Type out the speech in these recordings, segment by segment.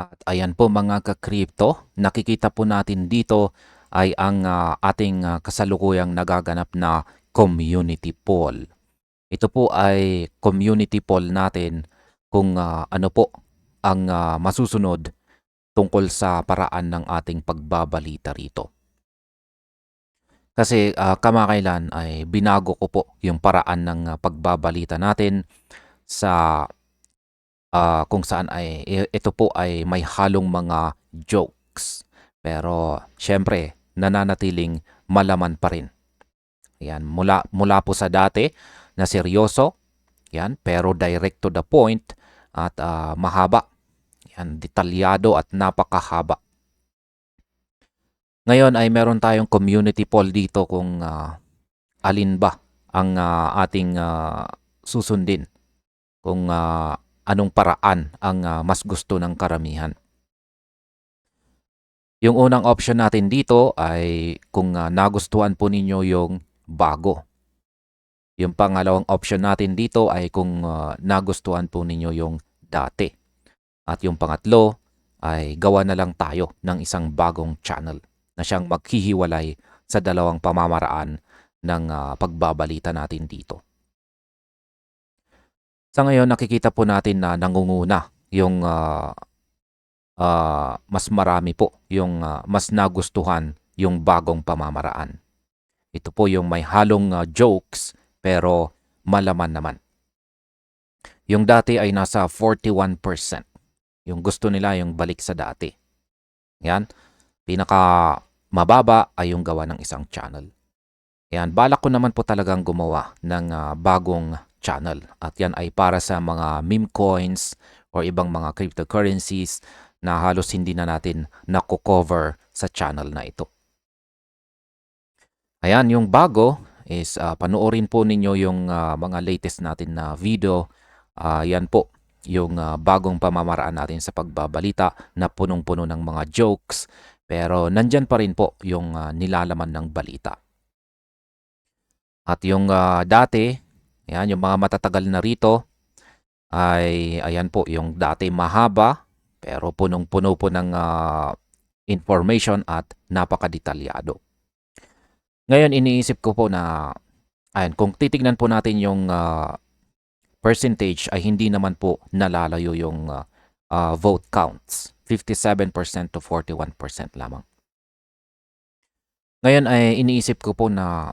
At ayan po mga ka-crypto, nakikita po natin dito ay ang ating kasalukuyang nagaganap na community poll. Ito po ay community poll natin kung ano po ang masusunod tungkol sa paraan ng ating pagbabalita rito. Kasi kamakailan ay binago ko po yung paraan ng pagbabalita natin sa kung saan ay ito po ay may halong mga jokes. Pero syempre, nananatiling malaman pa rin. Yan, mula po sa dati na seryoso, yan, pero direct to the point at mahaba. Yan, detalyado at napakahaba. Ngayon ay meron tayong community poll dito kung alin ba ang ating susundin. Kung anong paraan ang mas gusto ng karamihan. Yung unang option natin dito ay kung nagustuhan po ninyo yung bago. Yung pangalawang option natin dito ay kung nagustuhan po ninyo yung dati. At yung pangatlo ay gawa na lang tayo ng isang bagong channel na siyang maghihiwalay sa dalawang pamamaraan ng pagbabalita natin dito. Sa ngayon, nakikita po natin na nangunguna yung mas marami po yung mas nagustuhan yung bagong pamamaraan. Ito po yung may halong jokes pero malaman naman. Yung dati ay nasa 41%. Yung gusto nila yung balik sa dati. Yan. Pinaka mababa ay yung gawa ng isang channel. Yan. Balak ko naman po talagang gumawa ng bagong channel. At yan ay para sa mga meme coins or ibang mga cryptocurrencies na halos hindi na natin nakukover sa channel na ito. Ayan, yung bago is panoorin po ninyo yung mga latest natin na video. Yan po, yung bagong pamamaraan natin sa pagbabalita na punong-puno ng mga jokes. Pero nandyan pa rin po yung nilalaman ng balita. At yung dati, yan, yung mga matatagal na rito, ay ayan po, yung dati mahaba, pero punong-puno po ng information at napakadetalyado. Ngayon, iniisip ko po na, ayan, kung titignan po natin yung percentage ay hindi naman po nalalayo yung vote counts. 57% to 41% lamang. Ngayon ay iniisip ko po na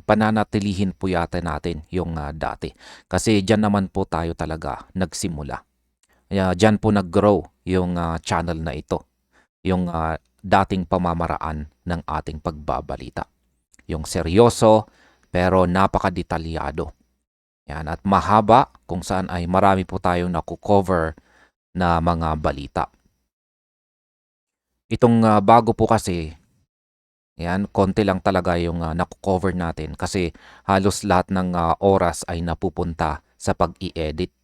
pananatilihin po yata natin yung dati. Kasi dyan naman po tayo talaga nagsimula. Dyan po nag-grow yung channel na ito. Yung dating pamamaraan ng ating pagbabalita. Yung seryoso pero napakadetalyado. Yan, at mahaba kung saan ay marami po tayong nakukover na mga balita. Itong bago po kasi, yan, konti lang talaga yung nakukover natin kasi halos lahat ng oras ay napupunta sa pag-i-edit.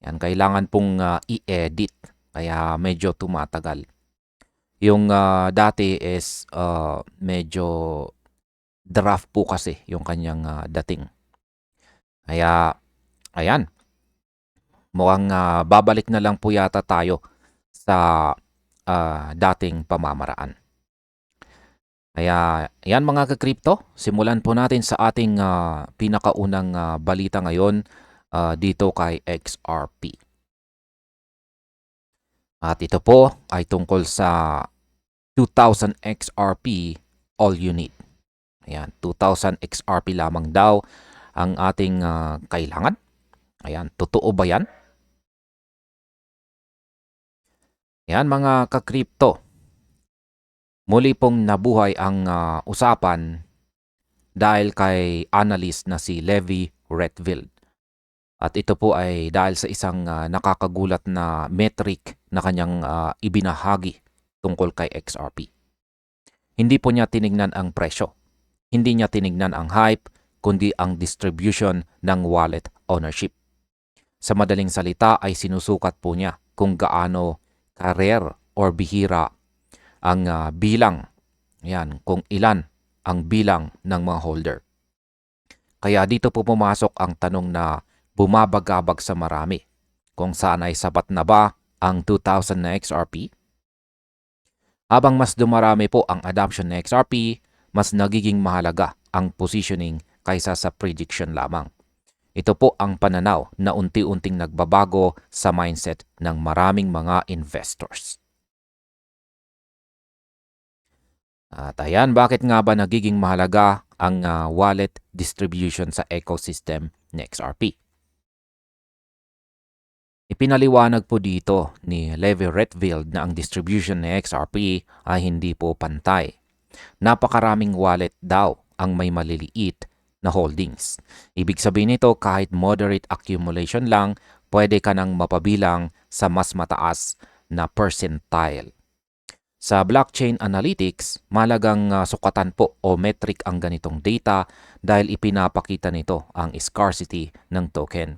Yan, kailangan pong i-edit kaya medyo tumatagal. Yung dati is medyo draft po kasi yung kanyang dating. Kaya, ayan, mukhang babalik na lang po yata tayo sa dating pamamaraan. Kaya, ayan mga ka-crypto, simulan po natin sa ating pinakaunang balita ngayon dito kay XRP. At ito po ay tungkol sa 2,000 XRP all you need. Ayan, 2,000 XRP lamang daw ang ating kailangan. Ayan, totoo ba yan? Ayan mga ka-crypto. Muli pong nabuhay ang usapan dahil kay analyst na si Levi Redfield. At ito po ay dahil sa isang nakakagulat na metric na kanyang ibinahagi tungkol kay XRP. Hindi po niya tinignan ang presyo. Hindi niya tinignan ang hype, kundi ang distribution ng wallet ownership. Sa madaling salita ay sinusukat po niya kung gaano ka-rare or bihira ang bilang, yan, kung ilan ang bilang ng mga holder. Kaya dito po pumasok ang tanong na bumabagabag sa marami. Kung saan ay sapat na ba ang 2,000 na XRP? Habang mas dumarami po ang adoption ng XRP, mas nagiging mahalaga ang positioning kaysa sa prediction lamang. Ito po ang pananaw na unti-unting nagbabago sa mindset ng maraming mga investors. At ayan, bakit nga ba nagiging mahalaga ang wallet distribution sa ecosystem ng XRP? Ipinaliwanag po dito ni Levi Redfield na ang distribution ng XRP ay hindi po pantay. Napakaraming wallet daw ang may maliliit na holdings. Ibig sabihin nito kahit moderate accumulation lang, pwede ka nang mapabilang sa mas mataas na percentile. Sa blockchain analytics, malagang sukatan po o metric ang ganitong data dahil ipinapakita nito ang scarcity ng token.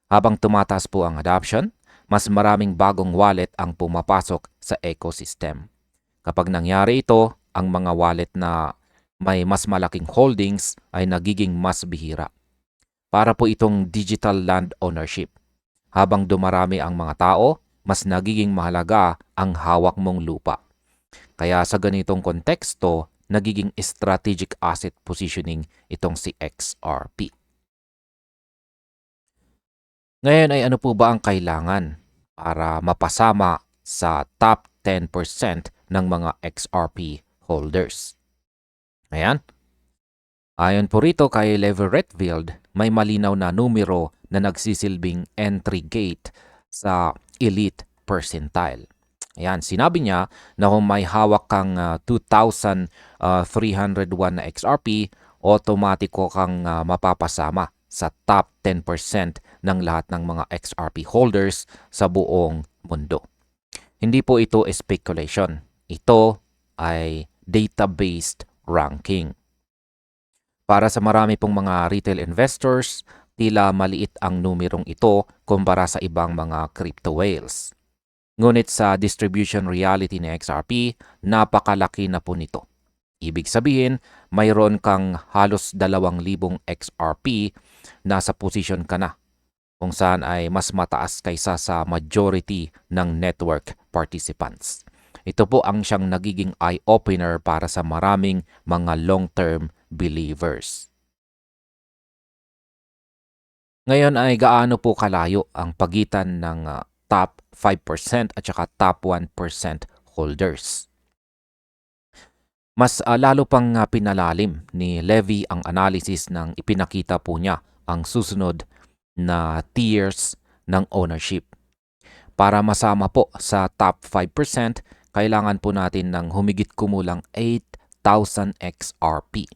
Habang tumataas po ang adoption, mas maraming bagong wallet ang pumapasok sa ecosystem. Kapag nangyari ito, ang mga wallet na may mas malaking holdings ay nagiging mas bihira. Para po itong digital land ownership. Habang dumarami ang mga tao, mas nagiging mahalaga ang hawak mong lupa. Kaya sa ganitong konteksto, nagiging strategic asset positioning itong si XRP. Ngayon ay ano po ba ang kailangan para mapasama sa top 10% ng mga XRP holders? Ayan. Ayon po rito kay Levi Redfield, may malinaw na numero na nagsisilbing entry gate sa elite percentile. Ayan, sinabi niya na kung may hawak kang 2,301 na XRP, automatiko kang mapapasama sa top 10% ng lahat ng mga XRP holders sa buong mundo. Hindi po ito speculation. Ito ay data-based ranking. Para sa marami pong mga retail investors, tila maliit ang numerong ito kumpara sa ibang mga crypto whales. Ngunit sa distribution reality ng XRP, napakalaki na po nito. Ibig sabihin, mayroon kang halos 2,000 XRP nasa position ka na, kung saan ay mas mataas kaysa sa majority ng network participants. Ito po ang siyang nagiging eye-opener para sa maraming mga long-term believers. Ngayon ay gaano po kalayo ang pagitan ng top 5% at saka top 1% holders? Mas lalo pang pinalalim ni Levi ang analysis ng ipinakita po niya ang susunod na tiers ng ownership. Para masama po sa top 5%, kailangan po natin ng humigit kumulang 8,000 XRP.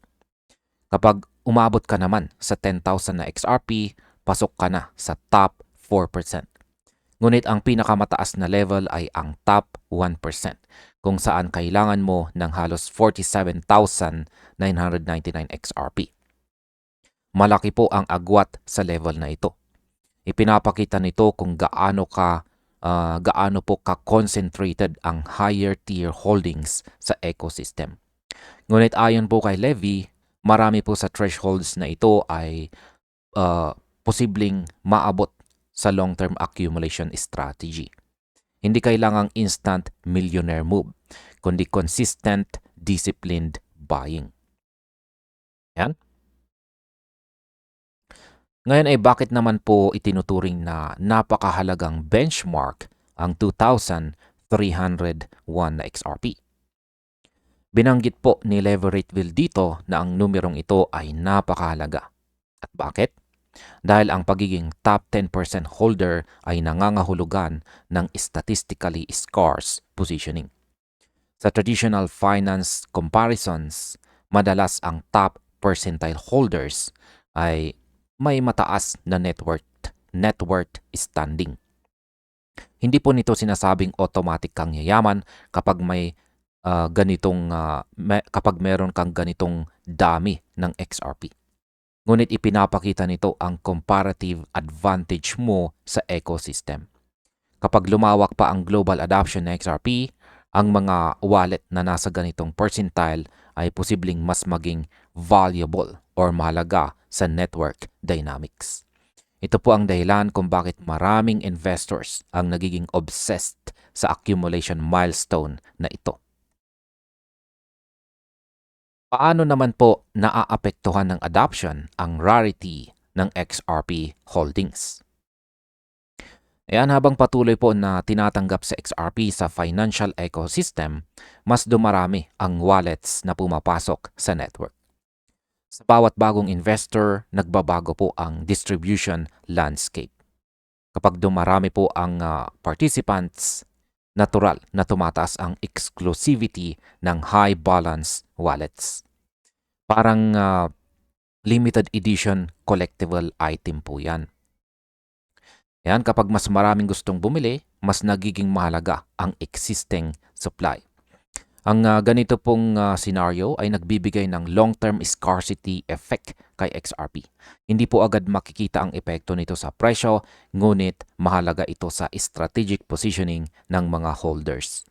Kapag umabot ka naman sa 10,000 na XRP, pasok ka na sa top 4%. Ngunit ang pinakamataas na level ay ang top 1%, kung saan kailangan mo ng halos 47,999 XRP. Malaki po ang agwat sa level na ito. Ipinapakita nito kung gaano po ka-concentrated ang higher tier holdings sa ecosystem. Ngunit ayon po kay Levi, marami po sa thresholds na ito ay posibleng maabot sa long-term accumulation strategy. Hindi kailangang instant millionaire move, kundi consistent, disciplined buying. Yan. Ngayon ay bakit naman po itinuturing na napakahalagang benchmark ang 2,301 na XRP? Binanggit po ni Levi Redfield dito na ang numerong ito ay napakahalaga. At bakit? Dahil ang pagiging top 10% holder ay nangangahulugan ng statistically scarce positioning. Sa traditional finance comparisons, madalas ang top percentile holders ay may mataas na net worth standing. Hindi po nito sinasabing automatic kang yayaman kapag kapag meron kang ganitong dami ng XRP. Ngunit ipinapakita nito ang comparative advantage mo sa ecosystem. Kapag lumawak pa ang global adoption ng XRP, ang mga wallet na nasa ganitong percentile ay posibleng mas maging valuable or mahalaga sa network dynamics. Ito po ang dahilan kung bakit maraming investors ang nagiging obsessed sa accumulation milestone na ito. Paano naman po naaapektuhan ng adoption ang rarity ng XRP holdings? Ayan, habang patuloy po na tinatanggap sa XRP sa financial ecosystem, mas dumarami ang wallets na pumapasok sa network. Sa bawat bagong investor, nagbabago po ang distribution landscape. Kapag dumarami po ang participants, natural na tumataas ang exclusivity ng high balance wallets. Parang limited edition collectible item po yan. Yan, kapag mas maraming gustong bumili, mas nagiging mahalaga ang existing supply. Ang ganito pong scenario ay nagbibigay ng long-term scarcity effect kay XRP. Hindi po agad makikita ang epekto nito sa presyo, ngunit mahalaga ito sa strategic positioning ng mga holders.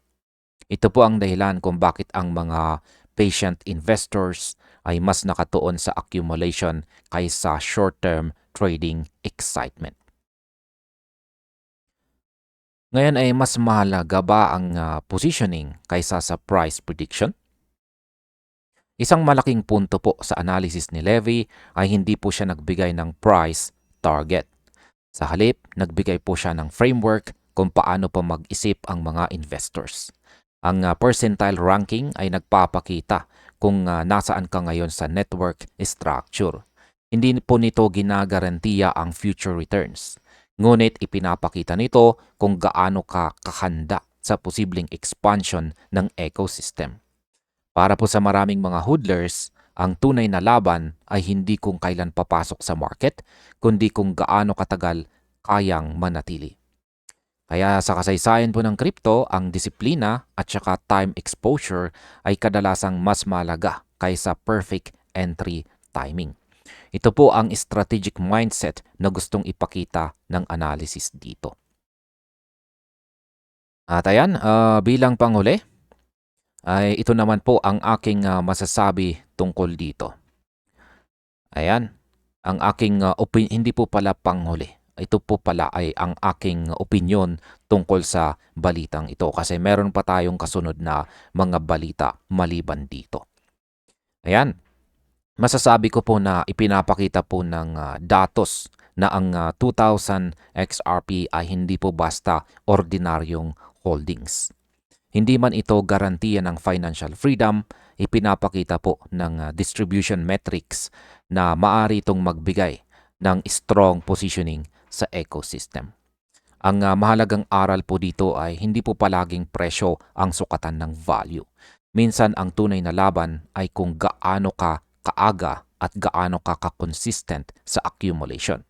Ito po ang dahilan kung bakit ang mga patient investors ay mas nakatuon sa accumulation kaysa short-term trading excitement. Ngayon ay mas mahalaga ba ang positioning kaysa sa price prediction? Isang malaking punto po sa analysis ni Levy ay hindi po siya nagbigay ng price target. Sa halip, nagbigay po siya ng framework kung paano pa mag-isip ang mga investors. Ang percentile ranking ay nagpapakita kung nasaan ka ngayon sa network structure. Hindi po nito ginagarantiya ang future returns. Ngunit ipinapakita nito kung gaano ka kahanda sa posibleng expansion ng ecosystem. Para po sa maraming mga hodlers, ang tunay na laban ay hindi kung kailan papasok sa market, kundi kung gaano katagal kayang manatili. Kaya sa kasaysayan po ng crypto, ang disiplina at saka time exposure ay kadalasang mas malaga kaysa perfect entry timing. Ito po ang strategic mindset na gustong ipakita ng analysis dito. At ayan, bilang panghuli, ay ito naman po ang aking masasabi tungkol dito. Ayan, ang aking hindi po pala panghuli. Ito po pala ay ang aking opinyon tungkol sa balitang ito kasi meron pa tayong kasunod na mga balita maliban dito. Ayan, masasabi ko po na ipinapakita po ng datos na ang 2,000 XRP ay hindi po basta ordinaryong holdings. Hindi man ito garantiya ng financial freedom, ipinapakita po ng distribution metrics na maaari itong magbigay ng strong positioning sa ecosystem. Ang mahalagang aral po dito ay hindi po palaging presyo ang sukatan ng value. Minsan ang tunay na laban ay kung gaano ka kaaga at gaano ka ka-consistent sa accumulation.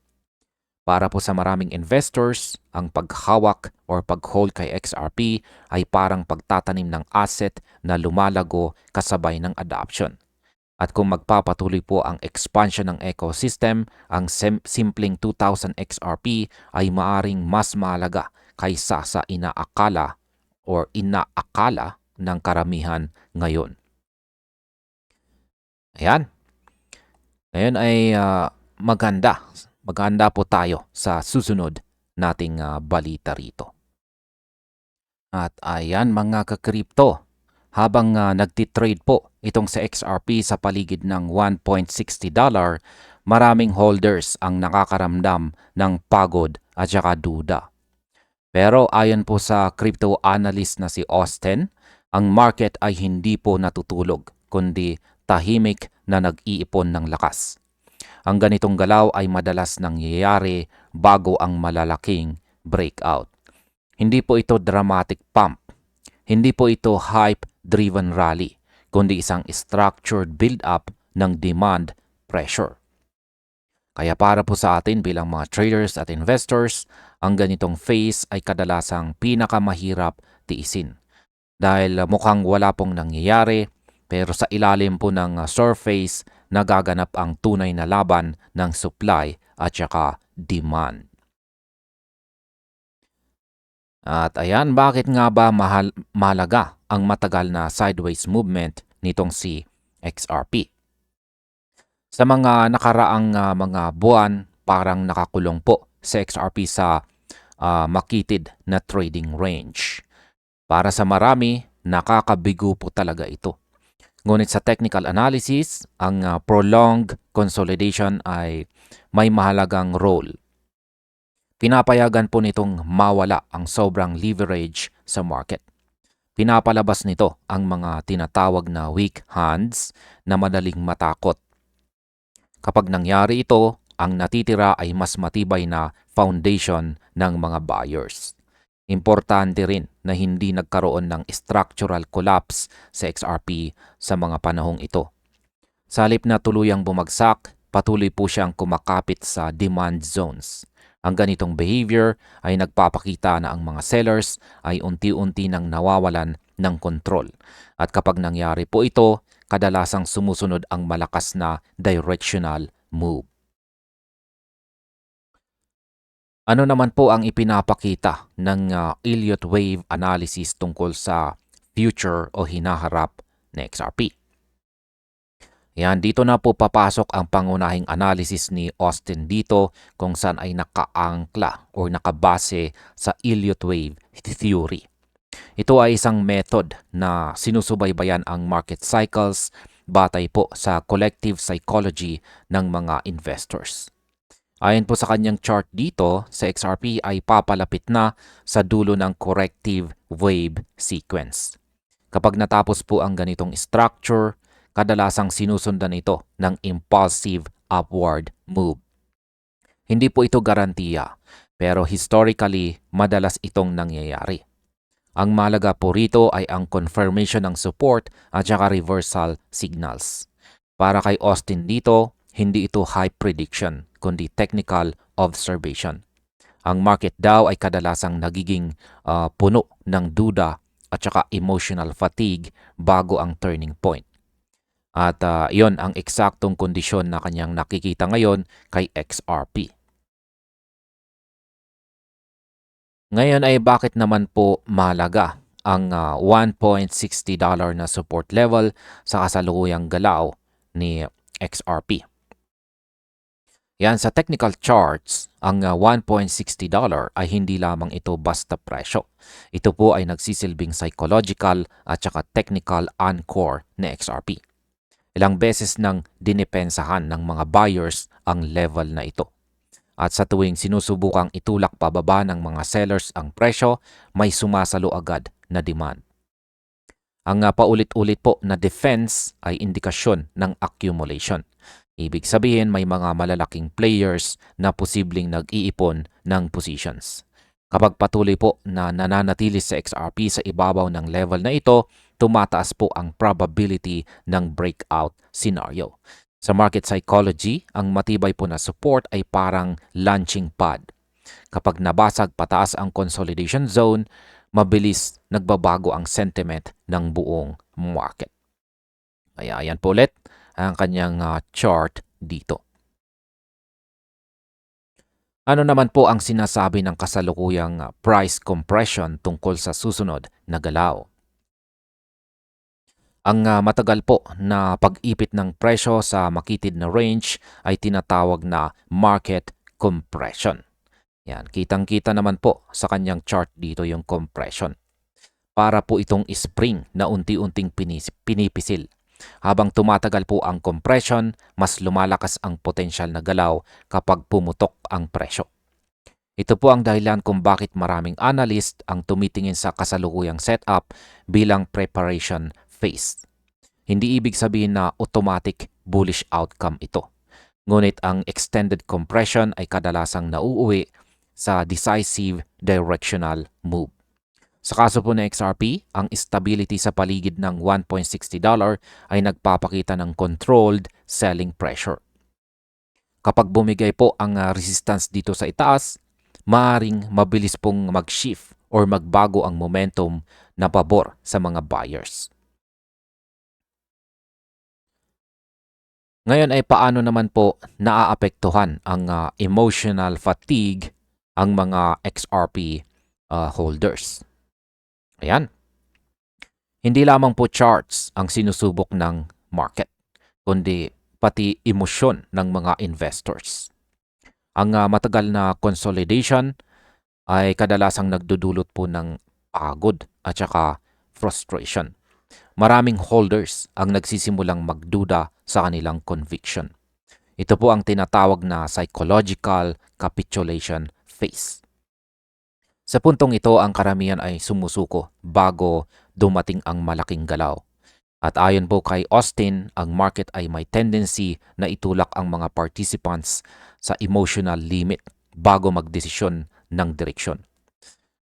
Para po sa maraming investors, ang paghawak or pag-hold kay XRP ay parang pagtatanim ng asset na lumalago kasabay ng adoption. At kung magpapatuloy po ang expansion ng ecosystem, ang simpleng 2,000 XRP ay maaring mas mahalaga kaysa sa inaakala ng karamihan ngayon. Ayan. Ngayon ay maganda po tayo sa susunod nating balita rito. At ayan mga ka-crypto, habang nagtitrade po itong sa XRP sa paligid ng $1.60, maraming holders ang nakakaramdam ng pagod at saka duda. Pero ayon po sa crypto analyst na si Austin, ang market ay hindi po natutulog, kundi tahimik na nag-iipon ng lakas. Ang ganitong galaw ay madalas nangyayari bago ang malalaking breakout. Hindi po ito dramatic pump. Hindi po ito hype-driven rally, kundi isang structured build-up ng demand pressure. Kaya para po sa atin bilang mga traders at investors, ang ganitong phase ay kadalasang pinakamahirap tiisin. Dahil mukhang wala pong nangyayari, pero sa ilalim po ng surface, nagaganap ang tunay na laban ng supply at saka demand. At ayan, bakit nga ba mahalaga ang matagal na sideways movement nitong si XRP? Sa mga nakaraang mga buwan, parang nakakulong po sa XRP sa makitid na trading range. Para sa marami, nakakabigo po talaga ito. Ngunit sa technical analysis, ang prolonged consolidation ay may mahalagang role. Pinapayagan po nitong mawala ang sobrang leverage sa market. Pinapalabas nito ang mga tinatawag na weak hands na madaling matakot. Kapag nangyari ito, ang natitira ay mas matibay na foundation ng mga buyers. Importante rin na hindi nagkaroon ng structural collapse sa XRP sa mga panahong ito. Sa halip na tuluyang bumagsak, patuloy po siyang kumakapit sa demand zones. Ang ganitong behavior ay nagpapakita na ang mga sellers ay unti-unti nang nawawalan ng kontrol. At kapag nangyari po ito, kadalasang sumusunod ang malakas na directional move. Ano naman po ang ipinapakita ng Elliott Wave analysis tungkol sa future o hinaharap na XRP? Yan, dito na po papasok ang pangunahing analysis ni Austin dito kung saan ay nakaangkla o nakabase sa Elliott Wave theory. Ito ay isang method na sinusubaybayan ang market cycles batay po sa collective psychology ng mga investors. Ayon po sa kanyang chart dito, sa XRP ay papalapit na sa dulo ng corrective wave sequence. Kapag natapos po ang ganitong structure, kadalasang sinusundan ito ng impulsive upward move. Hindi po ito garantiya, pero historically, madalas itong nangyayari. Ang mahalaga po rito ay ang confirmation ng support at saka reversal signals. Para kay Austin dito, hindi ito hype prediction, kundi technical observation. Ang market daw ay kadalasang nagiging puno ng duda at saka emotional fatigue bago ang turning point. At iyon ang eksaktong kondisyon na kanyang nakikita ngayon kay XRP. Ngayon ay bakit naman po mahalaga ang $1.60 na support level sa kasalukuyang galaw ni XRP? Yan, sa technical charts, ang $1.60 ay hindi lamang ito basta presyo. Ito po ay nagsisilbing psychological at saka technical anchor ni XRP. Ilang beses nang dinipensahan ng mga buyers ang level na ito. At sa tuwing sinusubukang itulak pababa ng mga sellers ang presyo, may sumasalo agad na demand. Ang paulit-ulit po na defense ay indikasyon ng accumulation. Ibig sabihin may mga malalaking players na posibleng nag-iipon ng positions. Kapag patuloy po na nananatili sa XRP sa ibabaw ng level na ito, tumataas po ang probability ng breakout scenario. Sa market psychology, ang matibay po na support ay parang launching pad. Kapag nabasag pataas ang consolidation zone, mabilis nagbabago ang sentiment ng buong market. Kaya ayan po ulit ang kanyang chart dito. Ano naman po ang sinasabi ng kasalukuyang price compression tungkol sa susunod na galaw? Ang matagal po na pag-ipit ng presyo sa makitid na range ay tinatawag na market compression. Yan, kitang-kita naman po sa kanyang chart dito yung compression. Para po itong spring na unti-unting pinipisil. Habang tumatagal po ang compression, mas lumalakas ang potensyal na galaw kapag pumutok ang presyo. Ito po ang dahilan kung bakit maraming analyst ang tumitingin sa kasalukuyang setup bilang preparation phase. Hindi ibig sabihin na automatic bullish outcome ito. Ngunit ang extended compression ay kadalasang nauuwi sa decisive directional move. Sa kaso po ng XRP, ang stability sa paligid ng $1.60 ay nagpapakita ng controlled selling pressure. Kapag bumigay po ang resistance dito sa itaas, maaaring mabilis pong mag-shift or magbago ang momentum na pabor sa mga buyers. Ngayon ay paano naman po naaapektuhan ang emotional fatigue ang mga XRP holders? Ayan. Hindi lamang po charts ang sinusubok ng market, kundi pati emosyon ng mga investors. Ang matagal na consolidation ay kadalasang nagdudulot po ng pagod at saka frustration. Maraming holders ang nagsisimulang magduda sa kanilang conviction. Ito po ang tinatawag na psychological capitulation phase. Sa puntong ito, ang karamihan ay sumusuko bago dumating ang malaking galaw. At ayon po kay Austin, ang market ay may tendency na itulak ang mga participants sa emotional limit bago magdesisyon ng direksyon.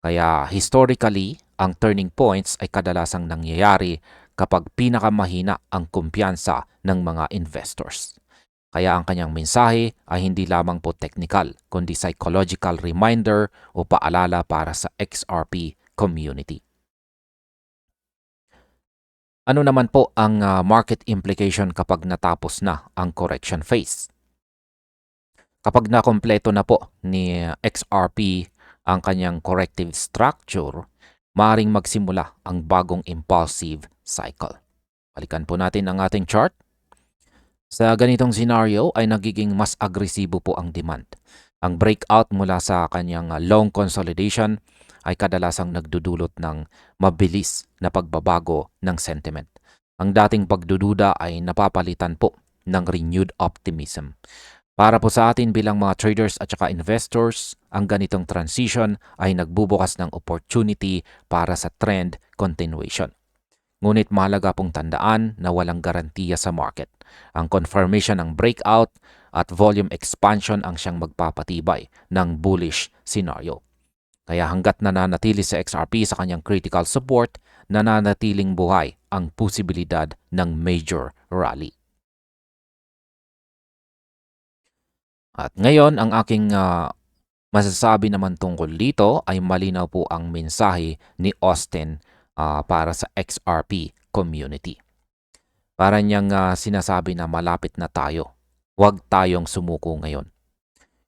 Kaya historically, ang turning points ay kadalasang nangyayari kapag pinakamahina ang kumpiyansa ng mga investors. Kaya ang kanyang mensahe ay hindi lamang po technical, kundi psychological reminder o paalala para sa XRP community. Ano naman po ang market implication kapag natapos na ang correction phase? Kapag nakompleto na po ni XRP ang kanyang corrective structure, maaaring magsimula ang bagong impulsive cycle. Balikan po natin ang ating chart. Sa ganitong scenario ay nagiging mas agresibo po ang demand. Ang breakout mula sa kanyang long consolidation ay kadalasang nagdudulot ng mabilis na pagbabago ng sentiment. Ang dating pagdududa ay napapalitan po ng renewed optimism. Para po sa atin bilang mga traders at saka investors, ang ganitong transition ay nagbubukas ng opportunity para sa trend continuation. Ngunit mahalaga pong tandaan na walang garantiya sa market. Ang confirmation ng breakout at volume expansion ang siyang magpapatibay ng bullish scenario. Kaya hanggat nananatili sa XRP sa kanyang critical support, nananatiling buhay ang posibilidad ng major rally. At ngayon, ang aking masasabi naman tungkol dito ay malinaw po ang mensahe ni Austin para sa XRP community. Para niyang sinasabi na malapit na tayo. Huwag tayong sumuko ngayon.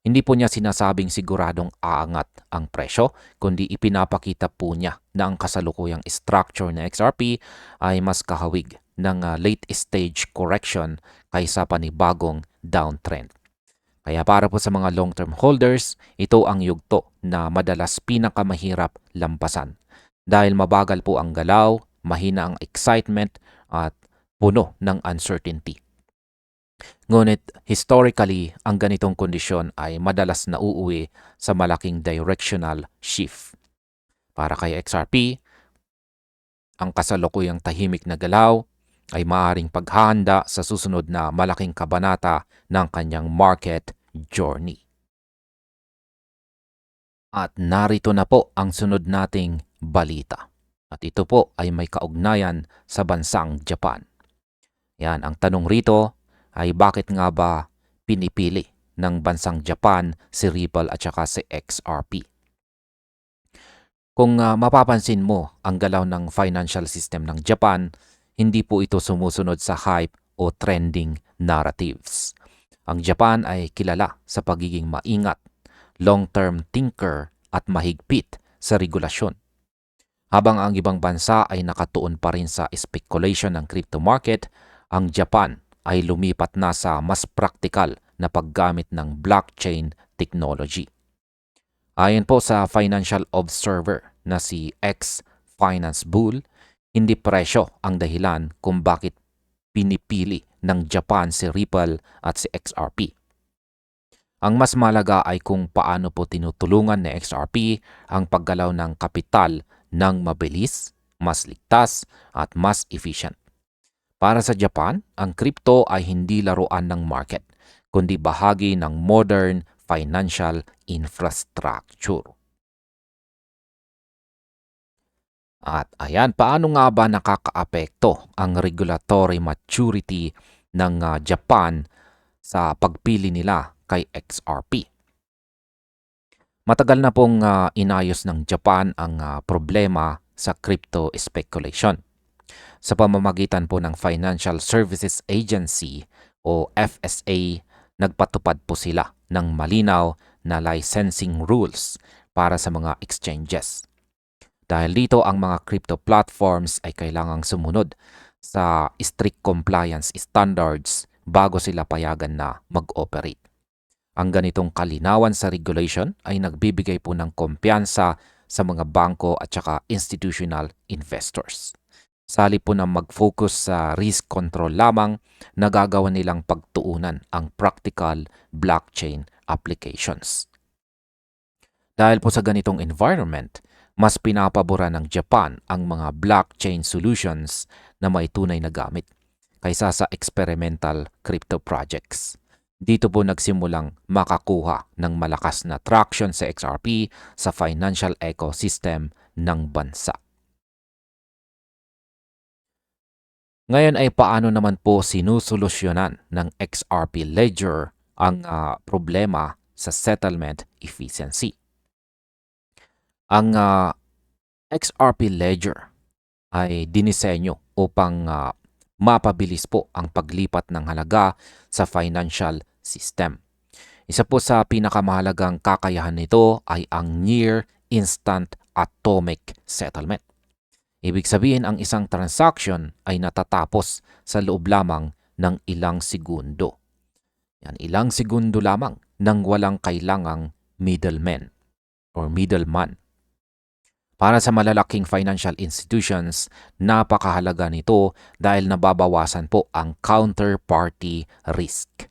Hindi po niya sinasabing siguradong aangat ang presyo, kundi ipinapakita po niya na ang kasalukuyang structure ng XRP ay mas kahawig ng late stage correction kaysa panibagong downtrend. Kaya para po sa mga long-term holders, ito ang yugto na madalas pinakamahirap lampasan. Dahil mabagal po ang galaw, mahina ang excitement at puno ng uncertainty. Ngunit historically, ang ganitong kondisyon ay madalas nauuwi sa malaking directional shift. Para kay XRP, ang kasalukuyang tahimik na galaw ay maaaring paghahanda sa susunod na malaking kabanata ng kanyang market journey. At narito na po ang sunod nating balita. At ito po ay may kaugnayan sa bansang Japan. Yan, ang tanong rito ay bakit nga ba pinipili ng bansang Japan si Ripple at saka si XRP? Kung mapapansin mo ang galaw ng financial system ng Japan, hindi po ito sumusunod sa hype o trending narratives. Ang Japan ay kilala sa pagiging maingat, long-term thinker at mahigpit sa regulasyon. Habang ang ibang bansa ay nakatuon pa rin sa speculation ng crypto market, ang Japan ay lumipat na sa mas praktikal na paggamit ng blockchain technology. Ayon po sa financial observer na si X-Finance Bull, hindi presyo ang dahilan kung bakit pinipili ng Japan si Ripple at si XRP. Ang mas malaga ay kung paano po tinutulungan ni XRP ang paggalaw ng kapital ng mabilis, mas ligtas at mas efficient. Para sa Japan, ang crypto ay hindi laruan ng market, kundi bahagi ng modern financial infrastructure. At ayan, paano nga ba nakakaapekto ang regulatory maturity ng Japan sa pagpili nila kay XRP? Matagal na pong inayos ng Japan ang problema sa crypto speculation. Sa pamamagitan po ng Financial Services Agency o FSA, nagpatupad po sila ng malinaw na licensing rules para sa mga exchanges. Dahil dito ang mga crypto platforms ay kailangang sumunod sa strict compliance standards bago sila payagan na mag-operate. Ang ganitong kalinawan sa regulation ay nagbibigay po ng kumpiyansa sa mga bangko at saka institutional investors. Sali po na mag-focus sa risk control lamang, nagagawa nilang pagtuunan ang practical blockchain applications. Dahil po sa ganitong environment, mas pinapabora ng Japan ang mga blockchain solutions na may tunay na gamit kaysa sa experimental crypto projects. Dito po nagsimulang makakuha ng malakas na traction sa XRP sa financial ecosystem ng bansa. Ngayon ay paano naman po sinusolusyonan ng XRP Ledger ang problema sa settlement efficiency? Ang XRP Ledger ay dinisenyo upang mapabilis po ang paglipat ng halaga sa financial system. Isa po sa pinakamahalagang kakayahan nito ay ang near instant atomic settlement. Ibig sabihin ang isang transaction ay natatapos sa loob lamang ng ilang segundo. Yan, ilang segundo lamang nang walang kailangang middleman or middleman. Para sa malalaking financial institutions, napakahalaga nito dahil nababawasan po ang counterparty risk.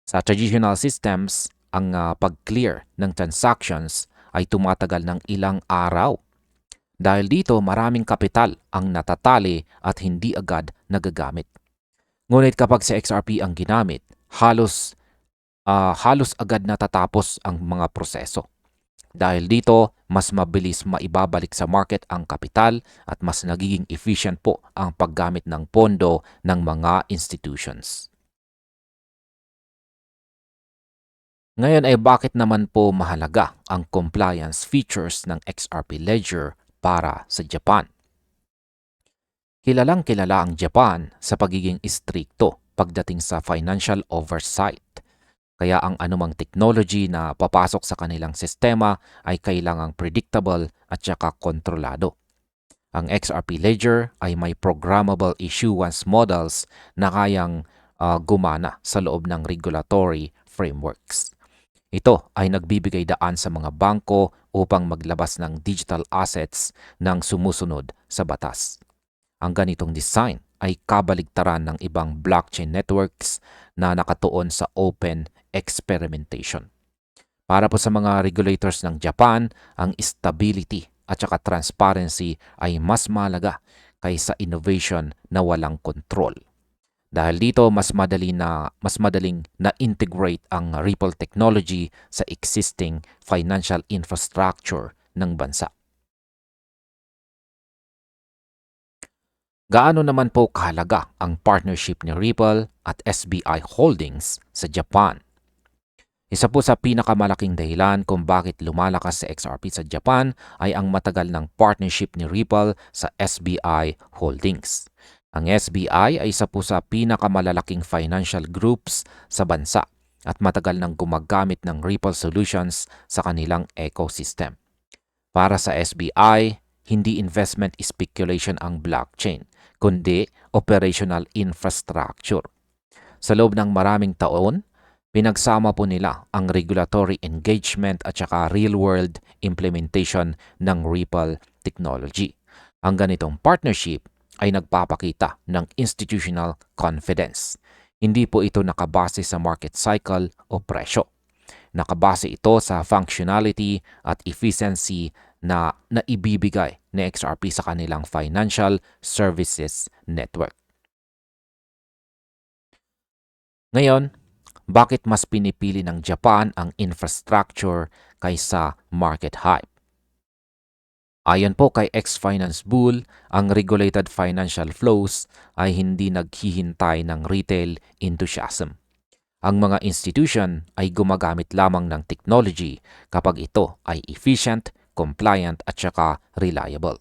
Sa traditional systems, ang pag-clear ng transactions ay tumatagal ng ilang araw. Dahil dito, maraming kapital ang natatali at hindi agad nagagamit. Ngunit kapag sa XRP ang ginamit, halos agad natatapos ang mga proseso. Dahil dito, mas mabilis maibabalik sa market ang kapital at mas nagiging efficient po ang paggamit ng pondo ng mga institutions. Ngayon ay bakit naman po mahalaga ang compliance features ng XRP Ledger para sa Japan? Kilalang kilala ang Japan sa pagiging istrikto pagdating sa financial oversight. Kaya ang anumang technology na papasok sa kanilang sistema ay kailangang predictable at saka kontrolado. Ang XRP Ledger ay may programmable issuance models na kayang gumana sa loob ng regulatory frameworks. Ito ay nagbibigay daan sa mga bangko upang maglabas ng digital assets ng sumusunod sa batas. Ang ganitong design ay kabaligtaran ng ibang blockchain networks na nakatuon sa open experimentation. Para po sa mga regulators ng Japan, ang stability at saka transparency ay mas mahalaga kaysa innovation na walang control. Dahil dito, mas madaling na-integrate ang Ripple technology sa existing financial infrastructure ng bansa. Gaano naman po kahalaga ang partnership ni Ripple at SBI Holdings sa Japan? Isa po sa pinakamalaking dahilan kung bakit lumalakas sa XRP sa Japan ay ang matagal ng partnership ni Ripple sa SBI Holdings. Ang SBI ay isa po sa pinakamalalaking financial groups sa bansa at matagal nang gumagamit ng Ripple solutions sa kanilang ecosystem. Para sa SBI, hindi investment speculation ang blockchain, kundi operational infrastructure. Sa loob ng maraming taon, pinagsama po nila ang regulatory engagement at saka real-world implementation ng Ripple technology. Ang ganitong partnership ay nagpapakita ng institutional confidence. Hindi po ito nakabase sa market cycle o presyo. Nakabase ito sa functionality at efficiency na naibibigay ni XRP sa kanilang financial services network. Ngayon, bakit mas pinipili ng Japan ang infrastructure kaysa market hype? Ayon po kay X-Finance Bull, ang regulated financial flows ay hindi naghihintay ng retail enthusiasm. Ang mga institution ay gumagamit lamang ng technology kapag ito ay efficient, compliant at saka reliable.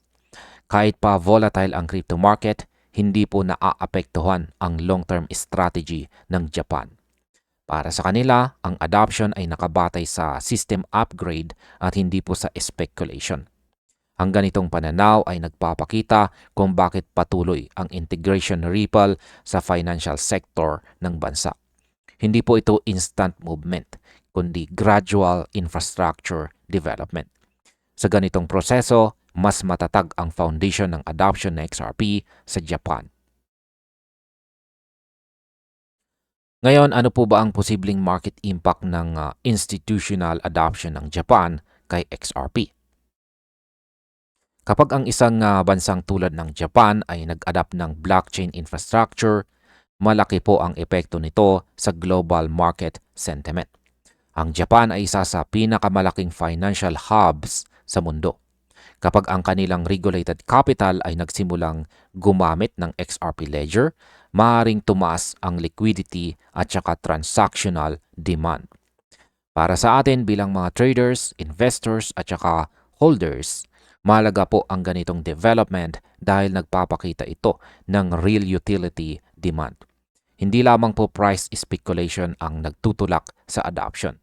Kahit pa volatile ang crypto market, hindi po naaapektuhan ang long-term strategy ng Japan. Para sa kanila, ang adoption ay nakabatay sa system upgrade at hindi po sa speculation. Ang ganitong pananaw ay nagpapakita kung bakit patuloy ang integration ng Ripple sa financial sector ng bansa. Hindi po ito instant movement. kundi gradual infrastructure development. Sa ganitong proseso, mas matatag ang foundation ng adoption ng XRP sa Japan. Ngayon, ano po ba ang posibleng market impact ng institutional adoption ng Japan kay XRP? Kapag ang isang bansang tulad ng Japan ay nag-adapt ng blockchain infrastructure, malaki po ang epekto nito sa global market sentiment. Ang Japan ay isa sa pinakamalaking financial hubs sa mundo. Kapag ang kanilang regulated capital ay nagsimulang gumamit ng XRP Ledger, maaaring tumaas ang liquidity at saka transactional demand. Para sa atin bilang mga traders, investors at saka holders, mahalaga po ang ganitong development dahil nagpapakita ito ng real utility demand. Hindi lamang po price speculation ang nagtutulak sa adoption.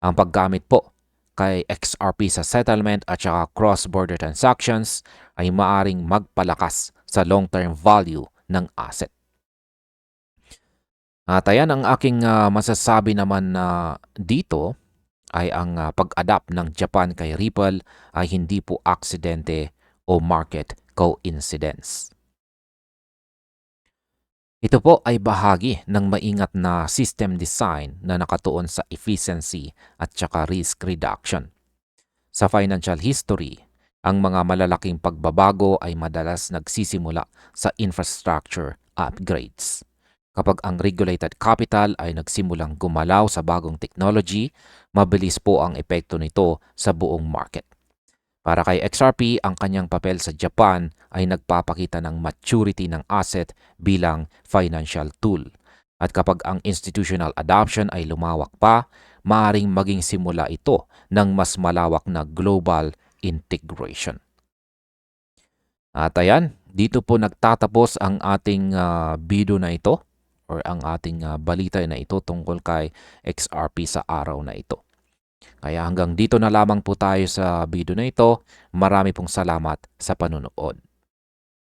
Ang paggamit po kay XRP sa settlement at saka cross-border transactions ay maaring magpalakas sa long-term value ng asset. At ayan ang aking masasabi naman na dito ay ang pag-adapt ng Japan kay Ripple ay hindi po aksidente o market coincidence. Ito po ay bahagi ng maingat na system design na nakatuon sa efficiency at saka risk reduction. Sa financial history, ang mga malalaking pagbabago ay madalas nagsisimula sa infrastructure upgrades. Kapag ang regulated capital ay nagsimulang gumalaw sa bagong technology, mabilis po ang epekto nito sa buong market. Para kay XRP, ang kanyang papel sa Japan ay nagpapakita ng maturity ng asset bilang financial tool. At kapag ang institutional adoption ay lumawak pa, maaaring maging simula ito ng mas malawak na global integration. At ayan, dito po nagtatapos ang ating video na ito or ang ating balita na ito tungkol kay XRP sa araw na ito. Kaya hanggang dito na lamang po tayo sa video na ito. Marami pong salamat sa panunood.